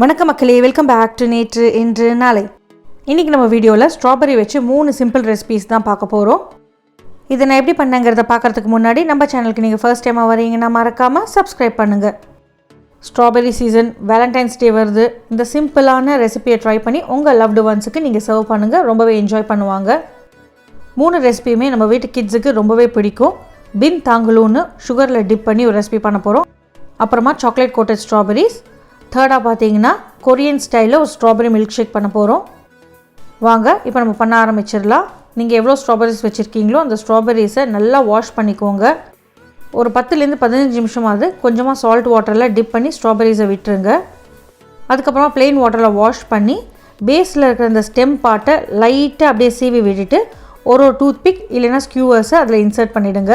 வணக்கம் மக்களே, welcome back to நேற்று இன்று நாளை. இன்றைக்கி நம்ம வீடியோவில் ஸ்ட்ராபெரி வச்சு 3 சிம்பிள் ரெசிபீஸ் தான் பார்க்க போகிறோம். இதை நான் எப்படி பண்ணேங்கிறத பார்க்குறதுக்கு முன்னாடி நம்ம சேனலுக்கு நீங்கள் ஃபர்ஸ்ட் டைமாக வரீங்கன்னா மறக்காமல் சப்ஸ்கிரைப் பண்ணுங்கள். ஸ்ட்ராபெரி சீசன், வேலண்டைன்ஸ் டே வருது. இந்த சிம்பிளான ரெசிபியை ட்ரை பண்ணி உங்கள் லவ்டு ஒன்ஸுக்கு நீங்கள் சர்வ் பண்ணுங்கள், ரொம்பவே என்ஜாய் பண்ணுவாங்க. 3 ரெசிபியுமே நம்ம வீட்டு கிட்ஸுக்கு ரொம்பவே பிடிக்கும். பின் தாங்குலூன்னு சுகரில் டிப் பண்ணி ஒரு ரெசிபி பண்ண போகிறோம். அப்புறமா சாக்லேட் கோட்டட் ஸ்ட்ராபெரிஸ். தேர்டாக பார்த்தீங்கன்னா கொரியன் ஸ்டைலில் ஒரு ஸ்ட்ராபெரி மில்க் ஷேக் பண்ண போகிறோம். வாங்க இப்போ நம்ம பண்ண ஆரம்பிச்சிடலாம். நீங்கள் எவ்வளோ ஸ்ட்ராபெரிஸ் வச்சுருக்கீங்களோ அந்த ஸ்ட்ராபெரிஸை நல்லா வாஷ் பண்ணிக்கோங்க. ஒரு 10லேருந்து 15 நிமிஷமாவது கொஞ்சமாக சால்ட் வாட்டரில் டிப் பண்ணி ஸ்ட்ராபெரிஸை விட்டுருங்க. அதுக்கப்புறமா ப்ளெயின் வாட்டரில் வாஷ் பண்ணி பேஸில் இருக்கிற அந்த ஸ்டெம் பார்ட்டை லைட்டாக அப்படியே சீவி விட்டுட்டு ஒரு டூத் பிக் இல்லைன்னா ஸ்கியூவர்ஸை அதில் இன்சர்ட் பண்ணிவிடுங்க.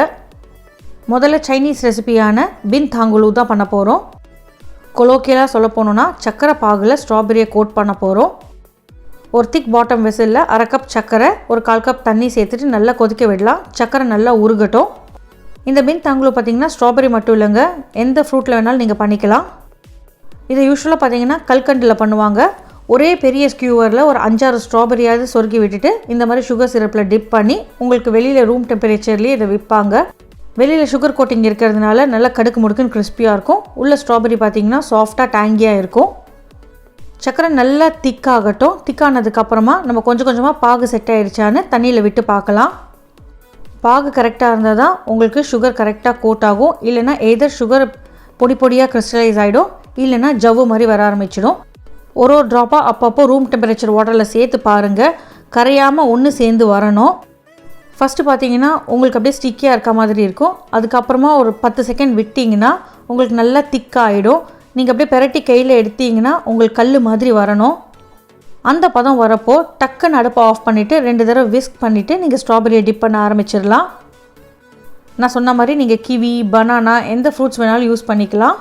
முதல்ல சைனீஸ் ரெசிபியான பின் தாங்குலூ தான் பண்ண போகிறோம். கொலோக்கியலாக சொல்ல போனோன்னா சக்கரை பாகில் ஸ்ட்ராபெரியை கோட் பண்ண போகிறோம். ஒரு திக் பாட்டம் வெசலில் 1/2 கப் சக்கரை, ஒரு 1/4 கப் தண்ணி சேர்த்துட்டு நல்லா கொதிக்க விடலாம். சக்கரை நல்லா உருகட்டும். இந்த பின் தாங்குலூ பார்த்திங்கன்னா ஸ்ட்ராபெரி மட்டும் இல்லைங்க, எந்த ஃப்ரூட்டில் வேணாலும் நீங்கள் பண்ணிக்கலாம். இதை யூஸ்வலாக பார்த்திங்கன்னா கல்கண்டில் பண்ணுவாங்க. ஒரே பெரிய ஸ்கியூவரில் ஒரு 5-6 ஸ்ட்ராபெரியாவது சொருக்கி விட்டுட்டு இந்த மாதிரி சுகர் சிரப்பில் டிப் பண்ணி உங்களுக்கு வெளியில் ரூம் டெம்பரேச்சர்லேயே இதை விற்பாங்க. வெளியில் சுகர் கோட்டிங் இருக்கிறதுனால நல்லா கடுக்கு முடுக்குன்னு கிறிஸ்பியாக இருக்கும். உள்ள ஸ்ட்ராபெரி பார்த்திங்கன்னா சாஃப்டாக டேங்கியாக இருக்கும். சக்கரை நல்லா திக்காகட்டும். திக்கானதுக்கப்புறமா நம்ம கொஞ்சம் கொஞ்சமாக பாகு செட் ஆகிடுச்சான்னு தண்ணியில் விட்டு பார்க்கலாம். பாகு கரெக்டாக இருந்தால் தான் உங்களுக்கு சுகர் கரெக்டாக கோட் ஆகும். இல்லைனா எதர் சுகர் பொடி பொடியாக கிறிஸ்டலைஸ் ஆகிடும், இல்லைனா ஜவ்வு மாதிரி வர ஆரம்பிச்சிடும். ஒரு ட்ராப்பாக அப்பப்போ ரூம் டெம்பரேச்சர் வாட்டரில் சேர்த்து பாருங்கள், கரையாமல் ஒன்று சேர்ந்து வரணும். ஃபஸ்ட்டு பார்த்தீங்கன்னா உங்களுக்கு அப்படியே ஸ்டிக்கியாக இருக்க மாதிரி இருக்கும். அதுக்கப்புறமா ஒரு 10 செகண்ட் விட்டிங்கன்னா உங்களுக்கு நல்லா திக்காகிடும். நீங்கள் அப்படியே பெரட்டி கையில் எடுத்தீங்கன்னா உங்களுக்கு கல் மாதிரி வரணும். அந்த பதம் வரப்போ டக்குன்னு அடுப்பை ஆஃப் பண்ணிவிட்டு 2 தடவை விஸ்க் பண்ணிவிட்டு நீங்கள் ஸ்ட்ராபெரியை டிப் பண்ண ஆரம்பிச்சிடலாம். நான் சொன்ன மாதிரி நீங்கள் கிவி, பனானா எந்த ஃப்ரூட்ஸ் வேணாலும் யூஸ் பண்ணிக்கலாம்.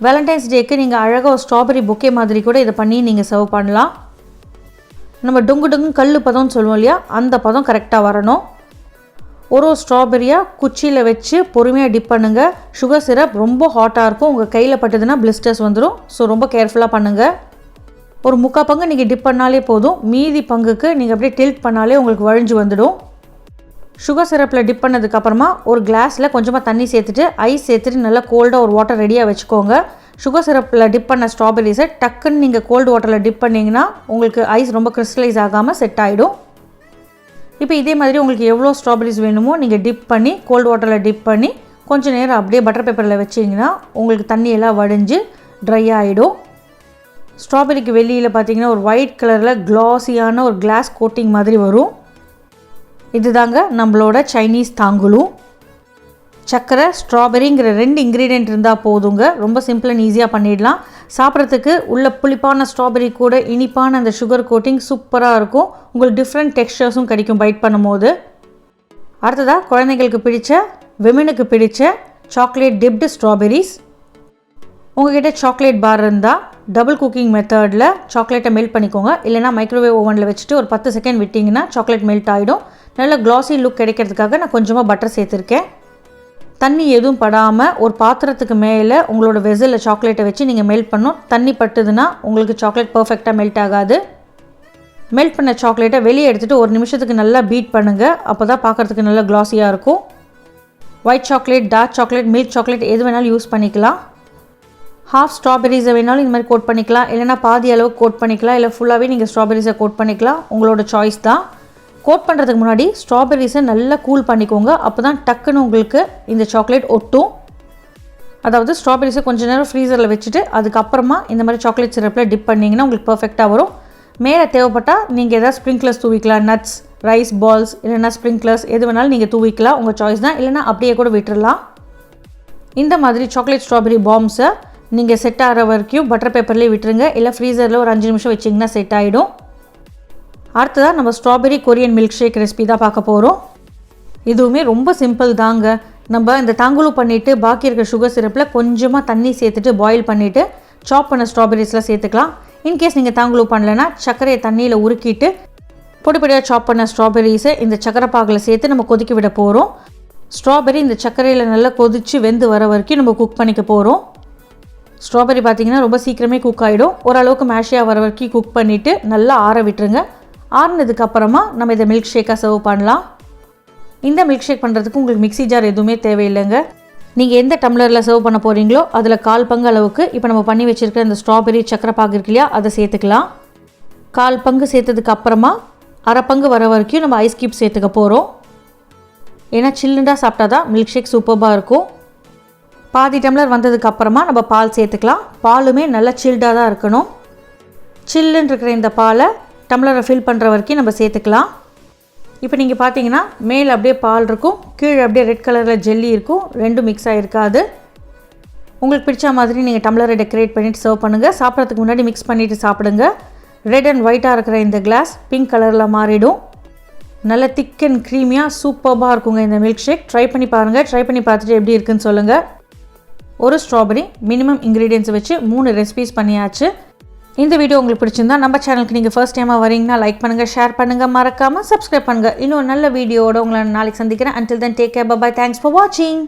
வேலண்டைன்ஸ் டேக்கு நீங்கள் அழகாக ஒரு ஸ்ட்ராபெரி பொக்கே மாதிரி கூட இதை பண்ணி நீங்கள் சர்வ் பண்ணலாம். நம்ம டொங்கு கல் பதம்னு சொல்லுவோம் இல்லையா, அந்த பதம் கரெக்டாக வரணும். ஒரு ஸ்ட்ராபெரியாக குச்சியில் வச்சு பொறுமையாக டிப் பண்ணுங்கள். சுகர் சிரப் ரொம்ப ஹாட்டாக இருக்கும், உங்கள் கையில் பட்டதுன்னா பிளிஸ்டர்ஸ் வந்துடும். ஸோ ரொம்ப கேர்ஃபுல்லாக பண்ணுங்கள். ஒரு 3/4 பங்கு நீங்கள் டிப் பண்ணாலே போதும். மீதி பங்குக்கு நீங்கள் அப்படியே டில்ட் பண்ணாலே உங்களுக்கு வழிஞ்சு வந்துடும். சுகர் சிரப்பில் டிப் பண்ணதுக்கப்புறமா ஒரு கிளாஸில் கொஞ்சமாக தண்ணி சேர்த்துட்டு ஐஸ் சேர்த்துட்டு நல்லா கோல்டாக ஒரு வாட்டர் ரெடியாக வச்சுக்கோங்க. சுகர் சிரப்பில் டிப் பண்ண ஸ்ட்ராபெரிஸை டக்குன்னு நீங்கள் கோல்டு வாட்டரில் டிப் பண்ணிங்கன்னா உங்களுக்கு ஐஸ் ரொம்ப கிறிஸ்டலைஸ் ஆகாமல் செட் ஆகிடும். இப்போ இதே மாதிரி உங்களுக்கு எவ்வளோ ஸ்ட்ராபெரிஸ் வேணுமோ நீங்கள் டிப் பண்ணி கோல்டு வாட்டரில் டிப் பண்ணி கொஞ்சம் நேரம் அப்படியே பட்டர் பேப்பரில் வச்சிங்கன்னா உங்களுக்கு தண்ணியெல்லாம் வடிஞ்சு ட்ரை ஆகிடும். ஸ்ட்ராபெரிக்கு வெளியில் பார்த்திங்கன்னா ஒரு ஒயிட் கலரில் க்ளாஸியான ஒரு கிளாஸ் கோட்டிங் மாதிரி வரும். இதுதாங்க நம்மளோட சைனீஸ் தாங்குலூ. சக்கரை, ஸ்ட்ராபெரிங்கிற 2 இன்க்ரீடியன்ட் இருந்தால் போதுங்க. ரொம்ப சிம்பிள் அண்ட் ஈஸியாக பண்ணிடலாம். சாப்பிட்றதுக்கு உள்ள புளிப்பான ஸ்ட்ராபெரி கூட இனிப்பான அந்த சுகர் கோட்டிங் சூப்பராக இருக்கும். உங்களுக்கு டிஃப்ரெண்ட் டெக்ஸ்சர்ஸும் கிடைக்கும் பைட் பண்ணும்போது. அடுத்ததாக குழந்தைங்களுக்கு பிடிச்ச, விமனுக்கு பிடிச்ச சாக்லேட் டிப்டு ஸ்ட்ராபெரிஸ். உங்கள்கிட்ட சாக்லேட் பார் இருந்தால் டபுள் குக்கிங் மெத்தடில் சாக்லேட்டை மெல்ட் பண்ணிக்கோங்க. இல்லைனா மைக்ரோவேவ் ஓவனில் வச்சுட்டு ஒரு 10 செகண்ட் விட்டிங்கன்னா சாக்லேட் மெல்ட் ஆகிடும். நல்ல க்ளாஸி லுக் கிடைக்கிறதுக்காக நான் கொஞ்சமாக பட்டர் சேர்த்துருக்கேன். தண்ணி எதுவும் படாமல் ஒரு பாத்திரத்துக்கு மேலே உங்களோட வெசலில் சாக்லேட்டை வச்சு நீங்கள் மெல்ட் பண்ணணும். தண்ணி பட்டுதுன்னா உங்களுக்கு சாக்லேட் பர்ஃபெக்டாக மெல்ட் ஆகாது. மெல்ட் பண்ண சாக்லேட்டை வெளியே எடுத்துகிட்டு 1 நிமிஷத்துக்கு நல்லா பீட் பண்ணுங்கள். அப்போ தான் பார்க்குறதுக்கு நல்லா க்ளாஸியாக இருக்கும். White chocolate, dark chocolate, milk chocolate எது வேணாலும் யூஸ் பண்ணிக்கலாம். ஹாஃப் ஸ்ட்ராபெரிஸை வேணாலும் இந்த மாதிரி கோட் பண்ணிக்கலாம், இல்லைனா பாதி அளவு கோட் பண்ணிக்கலாம், இல்லை ஃபுல்லாகவே நீங்கள் ஸ்ட்ராபெரிஸை கோட் பண்ணிக்கலாம். உங்களோட சாய்ஸ் தான். கோட் பண்ணுறதுக்கு முன்னாடி ஸ்ட்ராபெரிஸை நல்லா கூல் பண்ணிக்கோங்க. அப்போ தான் டக்குன்னு உங்களுக்கு இந்த சாக்லேட் ஒட்டும். அதாவது ஸ்ட்ராபெரிஸை கொஞ்சம் நேரம் ஃப்ரீசரில் வச்சுட்டு அதுக்கப்புறமா இந்த மாதிரி சாக்லேட் சிரப்பில் டிப் பண்ணிங்கன்னா உங்களுக்கு பர்ஃபெக்டாக வரும். மேலே தேவைப்பட்டால் நீங்கள் எதாவது ஸ்ப்ரிங்க்லர்ஸ் தூவிக்கலாம். நட்ஸ், ரைஸ் பால்ஸ், இல்லைனா ஸ்ப்ரிங்க்லர்ஸ் எது வேணாலும் நீங்கள் தூவிக்கலாம். உங்கள் சாய்ஸ் தான். இல்லைனா அப்படியே கூட விட்டுடலாம். இந்த மாதிரி சாக்லேட் ஸ்ட்ராபெரி பாம்ஸை நீங்கள் செட் ஆகிற வரைக்கும் பட்டர் பேப்பர்லேயே விட்டுருங்க. இல்லை ஃப்ரீசரில் ஒரு 5 நிமிஷம் வச்சிங்கன்னா செட் ஆகிடும். அடுத்ததாக நம்ம strawberry Korean milkshake recipe தான் பார்க்க போகிறோம். இதுவுமே ரொம்ப சிம்பிள் தாங்க. நம்ம இந்த தாங்குலூ பண்ணிவிட்டு பாக்கி இருக்கிற சுகர் சிரப்பில் கொஞ்சமாக தண்ணி சேர்த்துட்டு பாயில் பண்ணிவிட்டு சாப் பண்ண ஸ்ட்ராபெரிஸ்லாம் சேர்த்துக்கலாம். இன்கேஸ் நீங்கள் தாங்குலூ பண்ணலைன்னா சர்க்கரையை தண்ணியில் உருக்கிட்டு பொடி பொடியாக சாப் பண்ண ஸ்ட்ராபெரிஸை இந்த சக்கரை பாகில் சேர்த்து நம்ம கொதிக்க விட போகிறோம். ஸ்ட்ராபெரி இந்த சர்க்கரையில் நல்லா கொதித்து வெந்து வர வரைக்கும் நம்ம குக் பண்ணிக்க போகிறோம். ஸ்ட்ராபெரி பார்த்திங்கன்னா ரொம்ப சீக்கிரமே குக் ஆகிடும். ஓரளவுக்கு மேஷியாக வர வரைக்கும் குக் பண்ணிவிட்டு நல்லா ஆற விட்டுருங்க. ஆறுனதுக்கப்புறமா நம்ம இதை மில்க் ஷேக்காக சர்வ் பண்ணலாம். இந்த மில்க் ஷேக் பண்ணுறதுக்கு உங்களுக்கு மிக்ஸி ஜார் எதுவுமே தேவையில்லைங்க. நீங்கள் எந்த டம்ளரில் சர்வ் பண்ண போகிறீங்களோ அதில் 1/4 பங்கு அளவுக்கு இப்போ நம்ம பண்ணி வச்சுருக்கிற அந்த ஸ்ட்ராபெரி சக்கரை பாகு இருக்கு இல்லையா, அதை சேர்த்துக்கலாம். 1/4 பங்கு சேர்த்ததுக்கு அப்புறமா 1/2 பங்கு வர வரைக்கும் நம்ம ஐஸ் கியூப் சேர்த்துக்க போகிறோம். ஏன்னா சில்லுண்டாக சாப்பிட்டா தான் மில்க் ஷேக் சூப்பராக இருக்கும். பாதி டம்ளர் வந்ததுக்கு அப்புறமா நம்ம பால் சேர்த்துக்கலாம். பாலுமே நல்லா சில்டாக தான் இருக்கணும். சில்லுன்னு இருக்கிற இந்த பாலை டம்ளரை ஃபில் பண்ணுற வரைக்கும் நம்ம சேர்த்துக்கலாம். இப்போ நீங்கள் பார்த்தீங்கன்னா மேலே அப்படியே பால் இருக்கும், கீழே அப்படியே ரெட் கலரில் ஜெல்லி இருக்கும். ரெண்டும் மிக்ஸ் ஆகிருக்காது. உங்களுக்கு பிடிச்ச மாதிரி நீங்கள் டம்ளரை டெக்கரேட் பண்ணிவிட்டு சர்வ் பண்ணுங்கள். சாப்பிட்றதுக்கு முன்னாடி மிக்ஸ் பண்ணிவிட்டு சாப்பிடுங்க. ரெட் அண்ட் ஒயிட்டாக இருக்கிற இந்த கிளாஸ் பிங்க் கலரில் மாறிடும். நல்ல திக் அண்ட் க்ரீமியாக சூப்பராக இருக்குங்க இந்த மில்க் ஷேக். ட்ரை பண்ணி பாருங்கள். ட்ரை பண்ணி பார்த்துட்டு எப்படி இருக்குன்னு சொல்லுங்கள். ஒரு ஸ்ட்ராபெரி மினிமம் இன்க்ரீடியன்ஸ் வச்சு 3 ரெசிபீஸ் பண்ணியாச்சு. இந்த வீடியோ உங்களுக்கு பிடிச்சிருந்தா நம்ம சேனலுக்கு நீங்கள் ஃபர்ஸ்ட் டைமாக வரீங்கன்னா லைக் பண்ணுங்கள், ஷேர் பண்ணுங்கள், மறக்காமல் சப்ஸ்கிரைப் பண்ணுங்கள். இன்னும் நல்ல வீடியோவோட உங்களை நாளைக்கு சந்திக்கிறேன். Until then, take care, bye bye, thanks for watching.